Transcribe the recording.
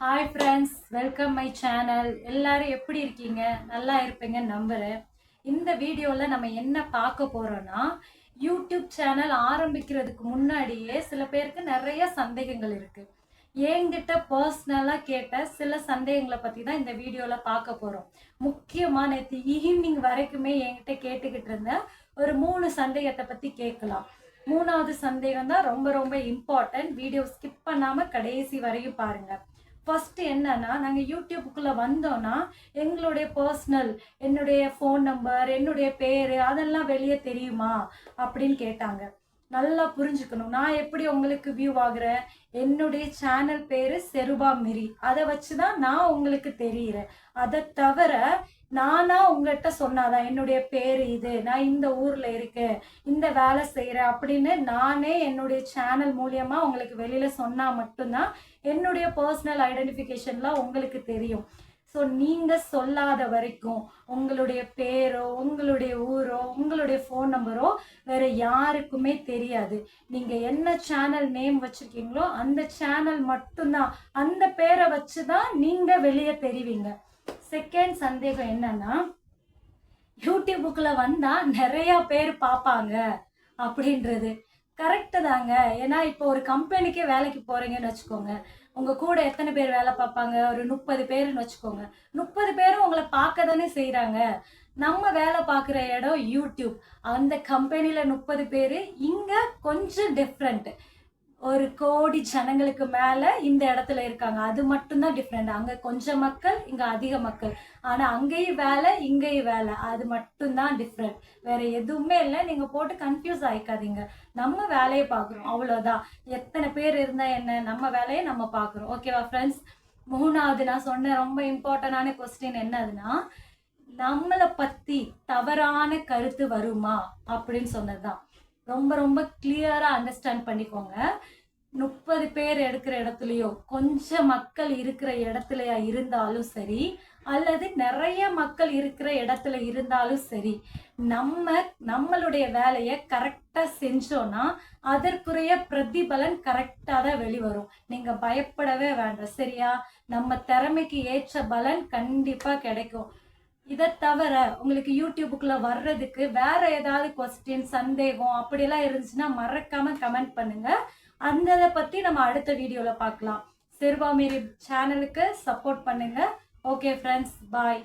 Hi friends, welcome my channel. எல்லாரும் எப்படி இருக்கீங்க? நல்லா இருப்பீங்கன்னு நம்புகிறேன். இந்த வீடியோவில் நம்ம என்ன பார்க்க போகிறோன்னா, யூடியூப் சேனல் ஆரம்பிக்கிறதுக்கு முன்னாடியே சில பேருக்கு நிறைய சந்தேகங்கள் இருக்குது. என்கிட்ட பர்சனலாக கேட்ட சில சந்தேகங்களை பற்றி தான் இந்த வீடியோவில் பார்க்க போகிறோம். முக்கியமாக நேற்று ஈவினிங் வரைக்குமே என்கிட்ட கேட்டுக்கிட்டு இருந்த ஒரு 3 சந்தேகத்தை பற்றி கேட்கலாம். 3வது சந்தேகம் தான் ரொம்ப ரொம்ப இம்பார்ட்டன்ட். வீடியோ ஸ்கிப் பண்ணாமல் கடைசி வரையும் பாருங்கள். ஃபர்ஸ்ட் என்னன்னா, நாங்கள் யூடியூப்புக்குள்ளே வந்தோன்னா எங்களுடைய பர்சனல், என்னுடைய ஃபோன் நம்பர், என்னுடைய பேர் அதெல்லாம் வெளியே தெரியுமா அப்படின்னு கேட்டாங்க. நல்லா புரிஞ்சுக்கணும். நான் எப்படி உங்களுக்கு வியூ ஆகுறேன், என்னுடைய சேனல் பேர் செருபா மிரி, அதை வச்சு தான் நான் உங்களுக்கு தெரிகிறேன். அதை தவிர நானா உங்கள்கிட்ட சொன்னாதான் என்னுடைய பேர் இது, நான் இந்த ஊரில் இருக்கேன், இந்த வேலை செய்கிறேன் அப்படின்னு நானே என்னுடைய சேனல் மூலியமாக உங்களுக்கு வெளியில் சொன்னால் மட்டும்தான் என்னுடைய பர்சனல் ஐடென்டிஃபிகேஷன்லாம் உங்களுக்கு தெரியும். ஸோ நீங்கள் சொல்லாத வரைக்கும் உங்களுடைய பேரோ, உங்களுடைய ஊரோ, உங்களுடைய ஃபோன் நம்பரோ வேறு யாருக்குமே தெரியாது. நீங்கள் என்ன சேனல் நேம் வச்சுருக்கீங்களோ அந்த சேனல் மட்டும்தான், அந்த பேரை வச்சு தான் நீங்கள் வெளியே தெரிவிங்க. செகண்ட் சந்தேகம் என்னன்னா, யூடியூபுக்குள்ள வந்தா நிறைய பேர் பார்ப்பாங்க அப்படின்றது கரெக்டு தாங்க. ஏன்னா இப்போ ஒரு கம்பெனிக்கே வேலைக்கு போறீங்கன்னு வச்சுக்கோங்க, உங்க கூட எத்தனை பேர் வேலை பார்ப்பாங்க? ஒரு 30 பேருன்னு வச்சுக்கோங்க. 30 பேரும் உங்களை பார்க்க தானே செய்யறாங்க. நம்ம வேலை பார்க்குற இடம் யூடியூப். அந்த கம்பெனியில 30 பேர், இங்க கொஞ்சம் டிஃப்ரெண்ட். 1 கோடி ஜனங்களுக்கு மேல இந்த இடத்துல இருக்காங்க. அது மட்டும்தான் டிஃப்ரெண்ட். அங்க கொஞ்சம் மக்கள், இங்க அதிக மக்கள். ஆனா அங்கேயும் வேலை, இங்கேயும் வேலை. அது மட்டும்தான் டிஃப்ரெண்ட். வேற எதுவுமே இல்லை. நீங்க போட்டு கன்ஃபியூஸ் ஆயிக்காதீங்க. நம்ம வேலையை பார்க்குறோம், அவ்வளோதான். எத்தனை பேர் இருந்தா என்ன, நம்ம வேலையை நம்ம பார்க்குறோம். ஓகேவா ஃப்ரெண்ட்ஸ்? 3வது நான் சொன்ன ரொம்ப இம்பார்ட்டண்டான கொஸ்டின் என்னதுன்னா, நம்மளை பத்தி தவறான கருத்து வருமா அப்படின்னு சொன்னதுதான். ரொம்ப ரொம்ப கிளியரா அண்டர்ஸ்டாண்ட் பண்ணிக்கோங்க. 30 பேர் எடுக்கிற இடத்துலையோ, கொஞ்சம் மக்கள் இருக்கிற இடத்துலயா இருந்தாலும் சரி, அல்லது நிறைய மக்கள் இருக்கிற இடத்துல இருந்தாலும் சரி, நம்மளுடைய வேலையை கரெக்டாக செஞ்சோன்னா அதற்குரிய பிரதிபலன் கரெக்டாக தான் வெளிவரும். நீங்கள் பயப்படவே வேண்டாம், சரியா? நம்ம திறமைக்கு ஏற்ற பலன் கண்டிப்பாக கிடைக்கும். இதை தவிர உங்களுக்கு யூடியூபுக்குள்ள வர்றதுக்கு வேற ஏதாவது கொஸ்டின், சந்தேகம் அப்படியெல்லாம் இருந்துச்சுன்னா மறக்காம கமெண்ட் பண்ணுங்க. அந்த பத்தி நம்ம அடுத்த வீடியோல பார்க்கலாம். செருபா மிரி சேனலுக்கு சப்போர்ட் பண்ணுங்க. ஓகே ஃப்ரெண்ட்ஸ், பாய்.